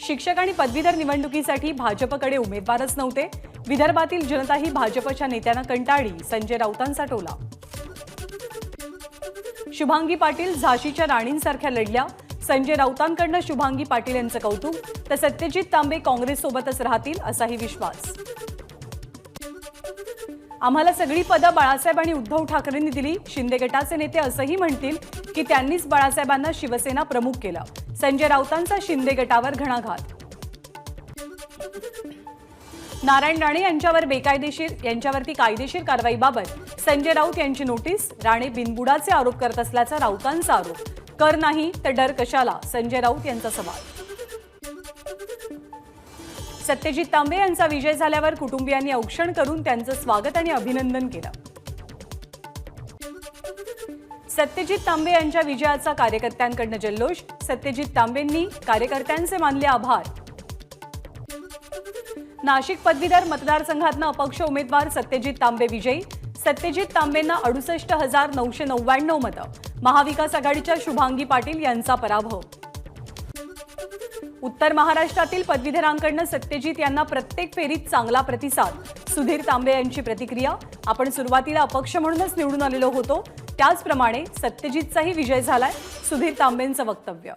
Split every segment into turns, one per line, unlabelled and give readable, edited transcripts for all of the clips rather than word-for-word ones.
शिक्षक आणि पदवीधर निवडणुकीसाठी भाजपकडे उमेदवारच नव्हते। विदर्भातील जनताही भाजपच्या नेत्यांना कंटाळली, संजय राऊतांचा टोला। शुभांगी पाटील झाशीच्या राणींसारख्या लढल्या, संजय राऊतांकडून शुभांगी पाटील यांचं कौतुक। तर सत्यजित तांबे काँग्रेससोबतच राहतील असाही विश्वास। आम्हाला सगळी पदं बाळासाहेब आणि उद्धव ठाकरेंनी दिली, शिंदे गटाचे नेते असंही म्हणतील की त्यांनीच बाळासाहेबांना शिवसेना प्रमुख केलं। संजय राऊतांचा शिंदे गटावर घणाघात। नारायण राणे यांच्यावरती कायदेशीर कारवाईबाबत संजय राऊत यांची नोटीस। राणे बिनबुडाचे आरोप करत असल्याचा राऊतांचा आरोप। कर नाही तर डर कशाला, संजय राऊत यांचा सवाल। सत्यजित तांबे यांचा विजय झाल्यावर कुटुंबियांनी औक्षण करून त्यांचं स्वागत आणि अभिनंदन केलं। सत्यजित तांबे यांच्या विजयाचा कार्यकर्त्यांकडून जल्लोष। सत्यजित तांबेंनी कार्यकर्त्यांचे मानले आभार। नाशिक पदवीधर मतदारसंघातनं अपक्ष उमेदवार सत्यजित तांबे विजयी। सत्यजित तांबेंना 68,999 मतं। महाविकास आघाडीच्या शुभांगी पाटील यांचा पराभव। उत्तर महाराष्ट्रातील पदवीधरांकडून सत्यजित यांना प्रत्येक फेरीत चांगला प्रतिसाद। सुधीर तांबे यांची प्रतिक्रिया। आपण सुरुवातीला अपक्ष म्हणूनच निवडून आलेलो होतो, त्याचप्रमाणे सत्यजितचाही विजय झालाय, सुधीर तांबेंचं वक्तव्य।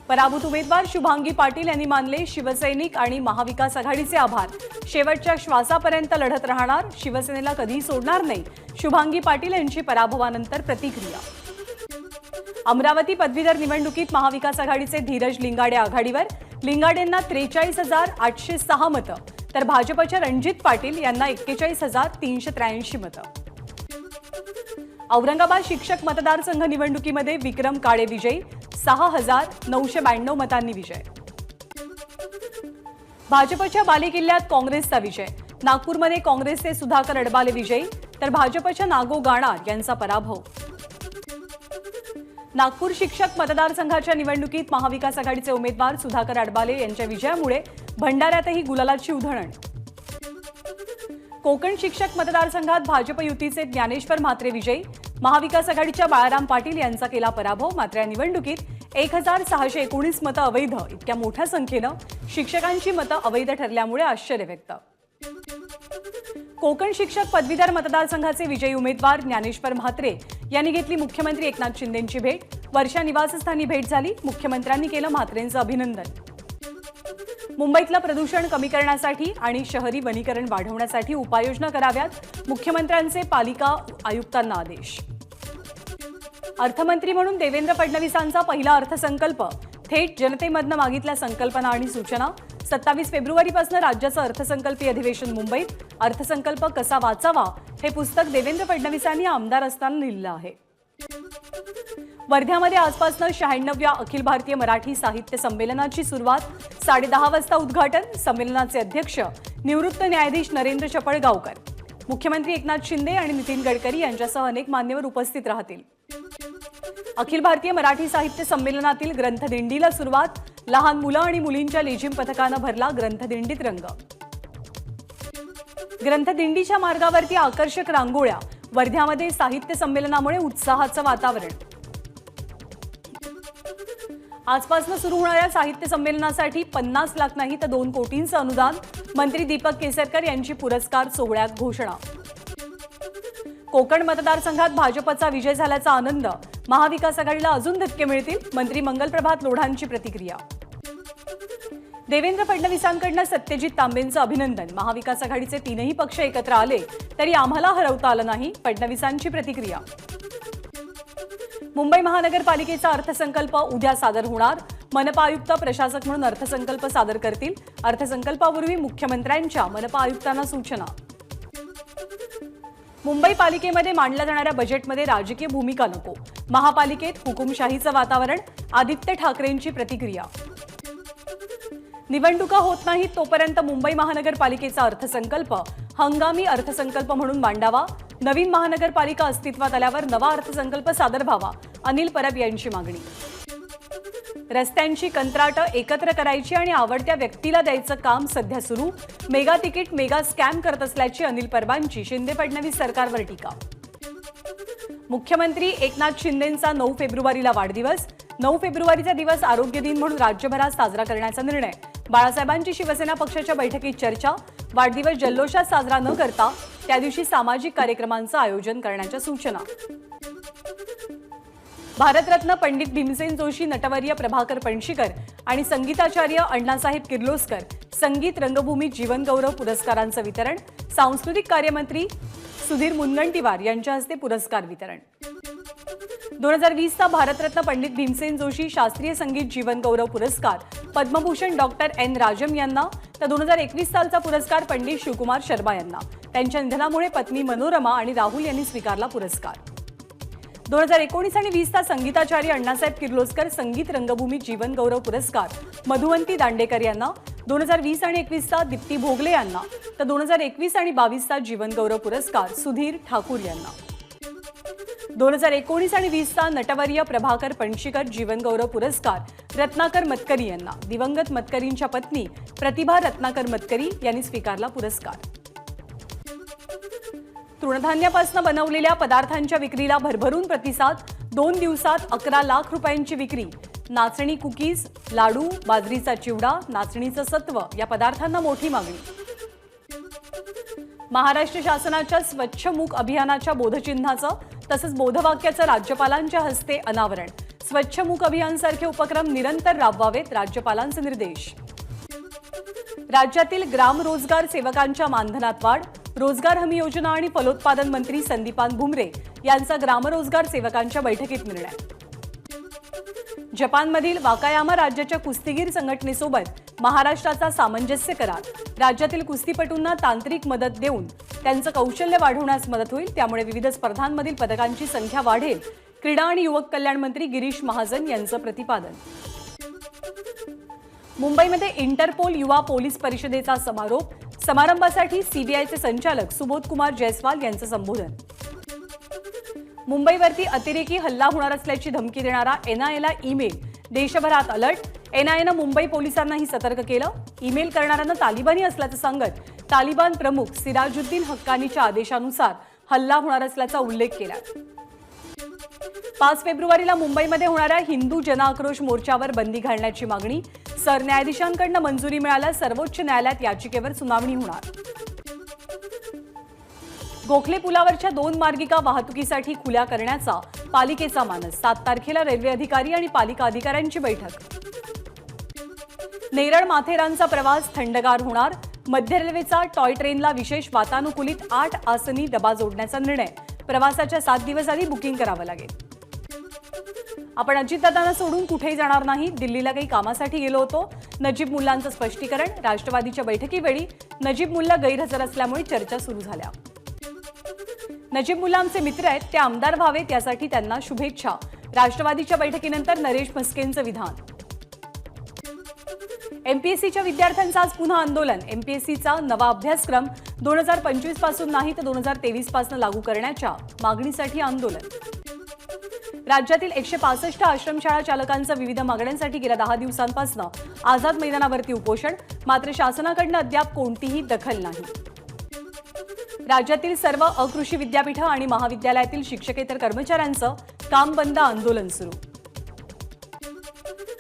पराभूत उमेदवार शुभांगी पाटील यांनी मानले शिवसैनिक आणि महाविकास आघाडीचे आभार। शेवटच्या श्वासापर्यंत लढत राहणार, शिवसेनेला कधीही सोडणार नाही, शुभांगी पाटील यांची पराभवानंतर प्रतिक्रिया। अमरावती पदवीधर निवडणुकीत महाविकास आघाडीचे धीरज लिंगाडे आघाडीवर। लिंगाडेंना 43,806 मतं, तर भाजपच्या रणजित पाटील यांना 41,383 मतं। औरंगाबाद शिक्षक मतदारसंघ निवडणुकीमध्ये विक्रम काळे विजयी, 6,992 मतांनी विजय। भाजपच्या बालेकिल्ल्यात काँग्रेसचा विजय। नागपूरमध्ये काँग्रेसचे सुधाकर अडबाले विजयी, तर भाजपच्या नागो गाणार यांचा पराभव। नागपूर शिक्षक मतदारसंघाच्या निवडणुकीत महाविकास आघाडीचे उमेदवार सुधाकर अडबाले यांच्या विजयामुळे भंडाऱ्यातही गुलालाची उधळण। कोकण शिक्षक मतदारसंघात भाजप युतीचे ज्ञानेश्वर म्हात्रे विजयी। महाविकास आघाडीच्या बाळाराम पाटील यांचा केला पराभव। मात्र या निवडणुकीत 1,619 मतं अवैध, इतक्या मोठ्या संख्येनं शिक्षकांची मतं अवैध ठरल्यामुळे आश्चर्य व्यक्त। कोकण शिक्षक पदवीधर मतदारसंघाचे विजयी उमेदवार ज्ञानेश्वर म्हात्रे यांनी घेतली मुख्यमंत्री एकनाथ शिंदेंची भेट। वर्षा निवासस्थानी भेट झाली, मुख्यमंत्र्यांनी केलं म्हात्रेंचं अभिनंदन। मुंबईतलं प्रदूषण कमी करण्यासाठी आणि शहरी वनीकरण वाढवण्यासाठी उपाययोजना कराव्यात, मुख्यमंत्र्यांचे पालिका आयुक्तांना आदेश। अर्थमंत्री म्हणून देवेंद्र फडणवीसांचा पहिला अर्थसंकल्प, थेट जनतेमधनं मागितल्या संकल्पना आणि सूचना। 27 फेब्रुवारीपासून राज्याचं अर्थसंकल्पीय अधिवेशन मुंबईत। अर्थसंकल्प कसा वाचावा हे पुस्तक देवेंद्र फडणवीसांनी आमदार असताना लिहिलं आहे। वर्ध्यामध्ये आजपासून 96व्या अखिल भारतीय मराठी साहित्य संमेलनाची सुरुवात। 10:30 वाजता उद्घाटन। संमेलनाचे अध्यक्ष निवृत्त न्यायाधीश नरेंद्र चपळगावकर, मुख्यमंत्री एकनाथ शिंदे आणि नितीन गडकरी यांच्यासह अनेक मान्यवर उपस्थित राहतील। अखिल भारतीय मराठी साहित्य संमेलनातील ग्रंथदिंडीला सुरुवात। लहान मुलं आणि मुलींच्या लेझिम पथकानं भरला ग्रंथदिंडीत रंग। ग्रंथदिंडीच्या मार्गावरती आकर्षक रांगोळ्या। वर्ध्यामध्ये साहित्य संमेलनामुळे उत्साहाचं वातावरण। आजपासून सुरू होणाऱ्या साहित्य संमेलनासाठी 50 लाख नाही तर 2 कोटींचं अनुदान। मंत्री दीपक केसरकर यांची पुरस्कार सोहळ्यात घोषणा। कोकण मतदारसंघात भाजपचा विजय झाल्याचा आनंद। महाविकास आघाडीला अजून धक्के मिळतील, मंत्री मंगलप्रभात लोढांची प्रतिक्रिया। देवेंद्र फडणवीसांकडून सत्यजित तांबेंचं अभिनंदन। महाविकास आघाडीचे 3ही पक्ष एकत्र आले तरी आम्हाला हरवता आलं नाही, फडणवीसांची प्रतिक्रिया। मुंबई महानगरपालिकेचा अर्थसंकल्प उद्या सादर होणार। मनपा आयुक्त प्रशासक म्हणून अर्थसंकल्प सादर करतील। अर्थसंकल्पापूर्वी मुख्यमंत्र्यांच्या मनपा आयुक्तांना सूचना। मुंबई पालिकेमध्ये मांडल्या जाणाऱ्या बजेटमध्ये राजकीय भूमिका नको, महापालिकेत हुकुमशाहीचं वातावरण। आदित्य ठाकरेंची प्रतिक्रिया। निवडणुका होत नाहीत तोपर्यंत मुंबई महानगरपालिकेचा अर्थसंकल्प हंगामी अर्थसंकल्प म्हणून मांडावा। नवीन महानगरपालिका अस्तित्वात आल्यावर नवा अर्थसंकल्प सादर व्हावा, अनिल परब यांची मागणी। रस्त्यांची कंत्राटं एकत्र करायची आणि आवडत्या व्यक्तीला द्यायचं काम सध्या सुरू। मेगा तिकीट मेगा स्कॅम करत असल्याची अनिल परबांची शिंदे फडणवीस सरकारवर टीका। मुख्यमंत्री एकनाथ शिंदेंचा 9 फेब्रुवारीला वाढदिवस। 9 फेब्रुवारीचा दिवस आरोग्य दिन म्हणून राज्यभरात साजरा करण्याचा निर्णय. बाळासाहेबांची शिवसेना पक्षाच्या बैठकीत चर्चा. वाढदिवस जल्लोषात साजरा न करता त्या दिवशी सामाजिक कार्यक्रमांचं आयोजन करण्याच्या सूचना. भारतरत्न पंडित भीमसेन जोशी, नटवर्य प्रभाकर पणशीकर आणि संगीताचार्य अण्णासाहेब किर्लोस्कर संगीत रंगभूमी जीवनगौरव पुरस्कारांचं वितरण. सांस्कृतिक कार्यमंत्री सुधीर मुनगंटीवार यांच्या हस्ते पुरस्कार वितरण. 2020चा भारतरत्न पंडित भीमसेन जोशी शास्त्रीय संगीत जीवनगौरव पुरस्कार पद्मभूषण डॉक्टर एन राजम यांना, तर 2021 सालचा पुरस्कार पंडित शिवकुमार शर्मा यांना. त्यांच्या निधनामुळे पत्नी मनोरमा आणि राहुल यांनी स्वीकारला पुरस्कार. 2019 आणि 20चा संगीताचार्य अण्णासाहेब किर्लोस्कर संगीत रंगभूमी जीवनगौरव पुरस्कार मधुवंती दांडेकर यांना. 2020 आणि 21चा दीप्ती भोगले यांना, तर 2021 आणि 22चा जीवनगौरव पुरस्कार सुधीर ठाकूर यांना. 2019 आणि 20चा नटवर्य प्रभाकर पणशीकर जीवनगौरव पुरस्कार रत्नाकर मतकरी यांना. दिवंगत मतकरींच्या पत्नी प्रतिभा रत्नाकर मतकरी यांनी स्वीकारला पुरस्कार. तृणधान्यापासून बनवलेल्या पदार्थांच्या विक्रीला भरभरून प्रतिसाद. 2 दिवसात 11 लाख रुपयांची विक्री. नाचणी कुकीज, लाडू, बाजरीचा चिवडा, नाचणीचं सत्व या पदार्थांना मोठी मागणी. महाराष्ट्र शासनाच्या स्वच्छ मूक अभियानाच्या बोधचिन्हाचं तसंच बोधवाक्याचं राज्यपालांच्या हस्ते अनावरण. स्वच्छ मूक अभियानसारखे उपक्रम निरंतर राबवावेत, राज्यपालांचे निर्देश. राज्यातील ग्राम रोजगार सेवकांच्या मानधनात वाढ. रोजगार हमी योजना आणि फलोत्पादन मंत्री संदीपान भुमरे यांचा ग्रामरोजगार सेवकांच्या बैठकीत निर्णय. जपानमधील वाकायामा राज्याच्या कुस्तीगीर संघटनेसोबत महाराष्ट्राचा सामंजस्य करार. राज्यातील कुस्तीपटूंना तांत्रिक मदत देऊन त्यांचं कौशल्य वाढवण्यास मदत होईल, त्यामुळे विविध स्पर्धांमधील पदकांची संख्या वाढेल. क्रीडा आणि युवक कल्याण मंत्री गिरीश महाजन यांचं प्रतिपादन. मुंबईमध्ये इंटरपोल युवा पोलीस परिषदेचा समारोप. समारंभासाठी सीबीआयचे संचालक सुबोध कुमार जयस्वाल यांचं संबोधन. मुंबईवरती अतिरेकी हल्ला होणार असल्याची धमकी देणारा एनआयएला ईमेल. देशभरात अलर्ट. एनआयएनं मुंबई पोलिसांनाही सतर्क केलं. ईमेल करणाऱ्यांना तालिबानी असल्याचं सांगत तालिबान प्रमुख सिराजुद्दीन हक्कानीच्या आदेशानुसार हल्ला होणार असल्याचा उल्लेख केला. 5 फेब्रुवारीला मुंबईमध्ये होणाऱ्या हिंदू जनआक्रोश मोर्चावर बंदी घालण्याची मागणी. सरन्यायाधीशांकडून मंजुरी मिळाल्यास सर्वोच्च न्यायालयात याचिकेवर सुनावणी होणार. गोखले पुलावरच्या 2 मार्गिका वाहतुकीसाठी खुल्या करण्याचा पालिकेचा मानस. 7 तारखेला रेल्वे अधिकारी आणि पालिका अधिकाऱ्यांची बैठक. नेरळ माथेरानचा प्रवास थंडगार होणार. मध्य रेल्वेचा टॉय ट्रेनला विशेष वातानुकूलित 8 आसनी डबा जोडण्याचा निर्णय. प्रवासाच्या 7 दिवस आधी बुकिंग करावं लागेल. आपण अजितदादांना सोडून कुठेही जाणार नाही. दिल्लीला काही कामासाठी गेलो होतो. नजीब मुल्लांचं स्पष्टीकरण. राष्ट्रवादीच्या बैठकीवेळी नजीब मुल्ला गैरहजर असल्यामुळे चर्चा सुरू झाल्या. नजीब मुल्ला आमचे मित्र आहेत, ते आमदार व्हावेत यासाठी त्यांना शुभेच्छा. राष्ट्रवादीच्या बैठकीनंतर नरेश म्हस्केंचं विधान. एमपीएससीच्या विद्यार्थ्यांचं आज पुन्हा आंदोलन. एमपीएससीचा नवा अभ्यासक्रम 2025 पासून नाही तर 2023 पासून लागू करण्याच्या मागणीसाठी आंदोलन. राज्यातील 165 आश्रमशाळा चालकांचं विविध मागण्यांसाठी गेल्या 10 दिवसांपासून आझाद मैदानावरती उपोषण. मात्र शासनाकडून अद्याप कोणतीही दखल नाही. राज्यातील सर्व अकृषी विद्यापीठं आणि महाविद्यालयातील शिक्षकेतर कर्मचाऱ्यांचं काम बंद आंदोलन सुरू.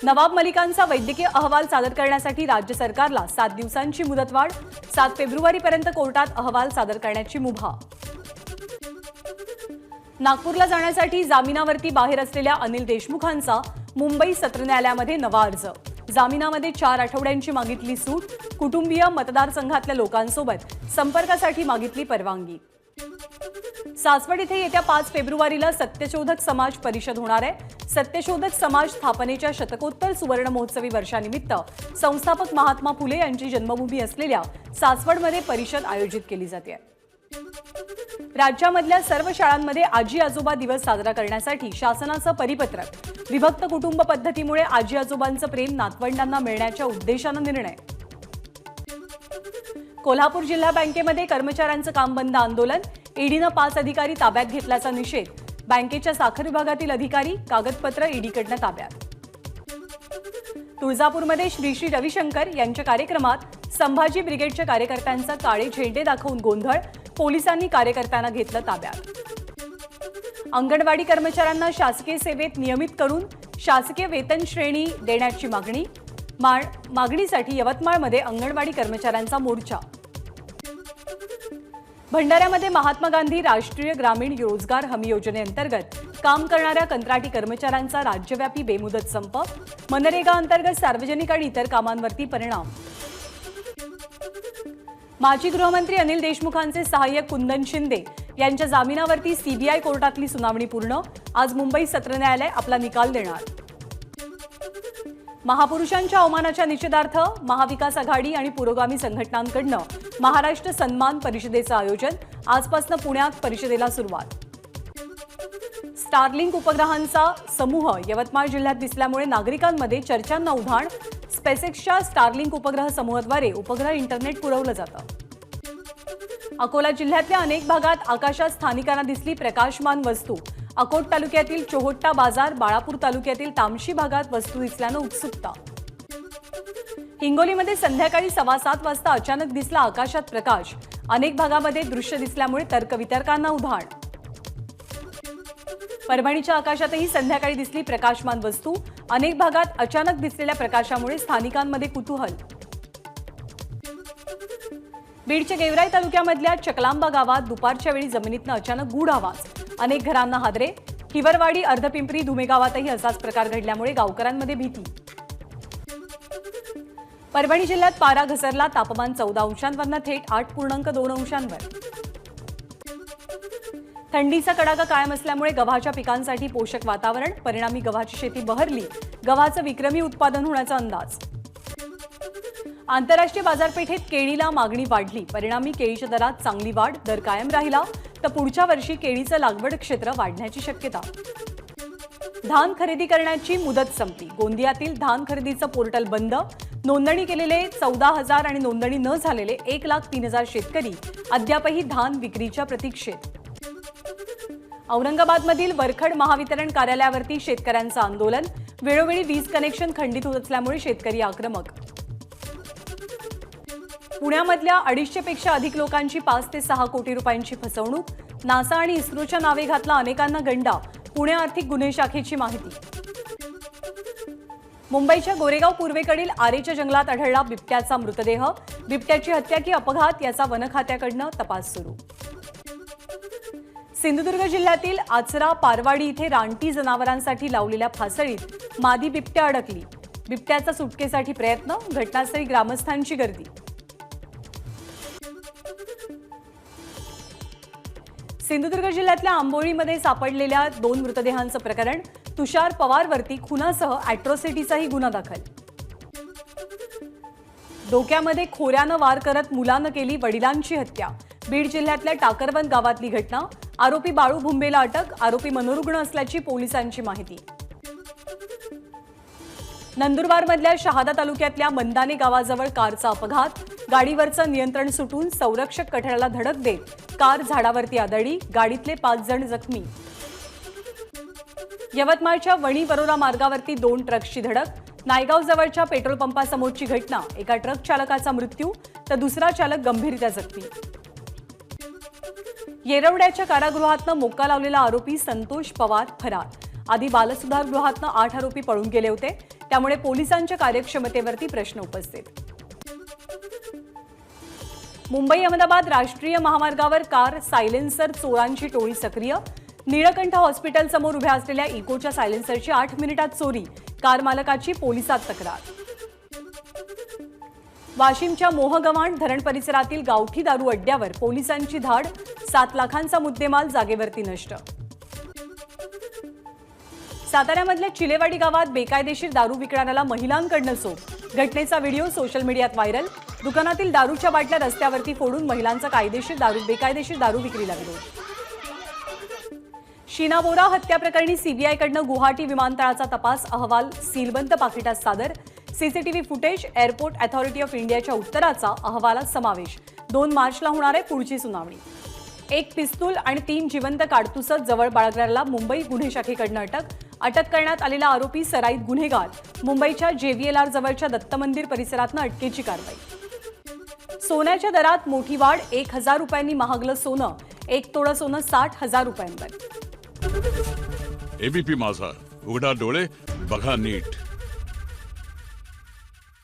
नवाब मलिकांचा वैद्यकीय अहवाल सादर करण्यासाठी राज्य सरकारला 7 दिवसांची मुदतवाढ. 7 फेब्रुवारीपर्यंत कोर्टात अहवाल सादर करण्याची मुभा. नागपूरला जाण्यासाठी जामिनावरती बाहेर असलेल्या अनिल देशमुखांचा मुंबई सत्र न्यायालयामध्ये नवा अर्ज. जामिनामध्ये 4 आठवड्यांची मागितली सूट. कुटुंबीय मतदारसंघातल्या लोकांसोबत संपर्कासाठी मागितली परवानगी. सासवड इथे येत्या 5 फेब्रुवारीला सत्यशोधक समाज परिषद होणार आहे. सत्यशोधक समाज स्थापनेच्या शतकोत्तर सुवर्ण महोत्सवी वर्षानिमित्त संस्थापक महात्मा फुले यांची जन्मभूमी असलेल्या सासवडमध्ये परिषद आयोजित केली जाते. राज्यामधल्या सर्व शाळांमध्ये आजी आजोबा दिवस साजरा करण्यासाठी शासनाचं परिपत्रक. विभक्त कुटुंब पद्धतीमुळे आजी आजोबांचं प्रेम नातवंडांना मिळण्याच्या उद्देशानं निर्णय. कोल्हापूर जिल्हा बँकेमध्ये कर्मचाऱ्यांचं काम बंद आंदोलन. ईडीनं 5 अधिकारी ताब्यात घेतल्याचा निषेध. बँकेच्या साखर विभागातील अधिकारी, कागदपत्र ईडीकडनं ताब्यात. तुळजापूरमध्ये श्री श्री रविशंकर यांच्या कार्यक्रमात संभाजी ब्रिगेडच्या कार्यकर्त्यांचा काळे झेंडे दाखवून गोंधळ. पोलिसांनी कार्यकर्त्यांना घेतलं ताब्यात. अंगणवाडी कर्मचाऱ्यांना शासकीय सेवेत नियमित करून शासकीय वेतन श्रेणी देण्याची मागणीसाठी यवतमाळमध्ये अंगणवाडी कर्मचाऱ्यांचा मोर्चा. भंडाऱ्यामध्ये महात्मा गांधी राष्ट्रीय ग्रामीण रोजगार हमी योजनेअंतर्गत काम करणाऱ्या कंत्राटी कर्मचाऱ्यांचा राज्यव्यापी बेमुदत संप. मनरेगा अंतर्गत सार्वजनिक आणि इतर कामांवरती परिणाम. माजी गृहमंत्री अनिल देशमुखांचे सहाय्यक कुंदन शिंदे यांच्या जामिनावरती सीबीआय कोर्टातली सुनावणी पूर्ण. आज मुंबई सत्र न्यायालय आपला निकाल देणार. महापुरुषांच्या अवमानाच्या निषेधार्थ महाविकास आघाडी आणि पुरोगामी संघटनांकडून महाराष्ट्र सन्मान परिषदेचं आयोजन. आजपासून पुण्यात परिषदेला सुरुवात. स्टारलिंक उपग्रहांचा समूह यवतमाळ जिल्ह्यात दिसल्यामुळे नागरिकांमध्ये चर्चांना उधाण. स्पेसएक्सच्या स्टारलिंक उपग्रह समूहाद्वारे उपग्रह इंटरनेट पुरवलं जातं. अकोला जिल्ह्यातल्या अनेक भागात आकाशात स्थानिकांना दिसली प्रकाशमान वस्तू. अकोट तालुक्यातील चोहोट्टा बाजार, बाळापूर तालुक्यातील तामशी भागात वस्तू दिसल्यानं उत्सुकता. हिंगोलीमध्ये संध्याकाळी 7:15 वाजता अचानक दिसला आकाशात प्रकाश. अनेक भागामध्ये दृश्य दिसल्यामुळे तर्कवितर्कांना उधाण. परभणीच्या आकाशातही संध्याकाळी दिसली प्रकाशमान वस्तू. अनेक भागात अचानक दिसलेल्या प्रकाशामुळे स्थानिकांमध्ये कुतूहल. बीडच्या गेवराई तालुक्यामधल्या चकलांबा गावात दुपारच्या वेळी जमिनीतनं अचानक गूढ आवाज. अनेक घरांना हादरे. हिवरवाडी, अर्धपिंपरी, धुमे गावातही असाच प्रकार घडल्यामुळे गावकऱ्यांमध्ये भीती. परभणी जिल्ह्यात पारा घसरला. तापमान 14 अंशांवरनं थेट 8.2 अंशांवर. थंडीचा कडाका कायम असल्यामुळे गव्हाच्या पिकांसाठी पोषक वातावरण. परिणामी गव्हाची शेती बहरली. गव्हाचं विक्रमी उत्पादन होण्याचा अंदाज. आंतरराष्ट्रीय बाजारपेठेत केळीला मागणी वाढली. परिणामी केळीच्या दरात चांगली वाढ. दर कायम राहिला तर पुढच्या वर्षी केळीचं लागवड क्षेत्र वाढण्याची शक्यता. धान खरेदी करण्याची मुदत संपली. गोंदियातील धान खरेदीचं पोर्टल बंद. नोंदणी केलेले 14,000 आणि नोंदणी न झालेले 1,03,000 शेतकरी अद्यापही धान विक्रीच्या प्रतीक्षेत. औरंगाबादमधील वरखड महावितरण कार्यालयावरती शेतकऱ्यांचं आंदोलन. वेळोवेळी वीज कनेक्शन खंडित होत असल्यामुळे शेतकरी आक्रमक. पुण्यामधल्या 250 पेक्षा अधिक लोकांची 5 ते 6 कोटी रुपयांची फसवणूक. नासा आणि इस्रोच्या नावे घातला अनेकांना गंडा. पुणे आर्थिक गुन्हे शाखेची माहिती. मुंबईच्या गोरेगाव पूर्वेकडील आरेच्या जंगलात आढळला बिबट्याचा मृतदेह. बिबट्याची हत्या की अपघात याचा वन खात्याकडनं तपास सुरू. सिंधुदुर्ग जिल्ह्यातील आचरा पारवाडी इथे रानटी जनावरांसाठी लावलेल्या फासळीत मादी बिबट्या अडकली. बिबट्याचा सुटकेसाठी प्रयत्न. घटनास्थळी ग्रामस्थांची गर्दी. सिंधुदुर्ग जिल्ह्यातल्या आंबोळीमध्ये सापडलेल्या 2 मृतदेहांचं प्रकरण. तुषार पवारवरती खुनासह अॅट्रॉसिटीचाही गुन्हा दाखल. डोक्यामध्ये खोऱ्यानं वार करत मुलानं केली वडिलांची हत्या. बीड जिल्ह्यातल्या टाकरवन गावातली घटना. आरोपी बाळू भुंबेला अटक. आरोपी मनोरुग्ण असल्याची पोलिसांची माहिती. नंदुरबारमधल्या शहादा तालुक्यातल्या मंदाने गावाजवळ कारचा अपघात. गाडीवरचं नियंत्रण सुटून संरक्षक कठड्याला धडक देत कार झाडावरती आदळली. गाडीतले 5 जण जखमी. यवतमाळच्या वणी वरोरा मार्गावरती 2 ट्रक्सची धडक. नायगाव जवळच्या पेट्रोल पंपासमोरची घटना. एका ट्रक चालकाचा मृत्यू तर दुसरा चालक गंभीररित्या जखमी. येरवड्याच्या कारागृहातनं मोक्का लावलेला आरोपी संतोष पवार फरार. आधी बालसुधार गृहातनं 8 आरोपी पळून गेले होते. त्यामुळे पोलिसांच्या कार्यक्षमतेवरती प्रश्न उपस्थित. मुंबई अहमदाबाद राष्ट्रीय महामार्गावर कार सायलेन्सर चोरांची टोळी सक्रिय. निळकंठ हॉस्पिटल समोर उभ्या असलेल्या इकोच्या सायलेन्सरची 8 मिनिटात चोरी. कार मालकाची पोलिसात तक्रार. वाशिमच्या मोहगव्हाण धरण परिसरातील गावठी दारू अड्ड्यावर पोलिसांची धाड. 7 लाखांचा मुद्देमाल जागेवरती नष्ट. साताऱ्यामधल्या चिलेवाडी गावात बेकायदेशीर दारू विकणाऱ्याला महिलांकडनं चोप. घटनेचा व्हिडिओ सोशल मीडियात व्हायरल. दुकानातील दारूच्या बाटल्या रस्त्यावरती फोडून महिलांचा बेकायदेशीर दारू विक्रीला विरोध. शीना बोरा हत्या प्रकरणी सीबीआयकडनं गुवाहाटी विमानतळाचा तपास अहवाल सीलबंद पाकिटात सादर. CCTV footage. Airport authority of इंडियाच्या उत्तराचा अहवालात समावेश. 2 मार्चला होणार आहे पुढची सुनावणी. 1 पिस्तूल आणि 3 जिवंत काडतुसं जवळ बाळगणाऱ्याला मुंबई गुन्हे शाखेकडनं अटक. अटक करण्यात आलेला आरोपी सराईत गुन्हेगार. मुंबईच्या JVLR जवळच्या दत्त मंदिर परिसरातनं अटकेची कारवाई. सोन्याच्या दरात मोठी वाढ. 1,000 रुपयांनी महागलं सोनं. 1 तोळं सोनं 60,000 रुपयांवर.
एबीपी माझा, उघडा डोळे बघा नीट.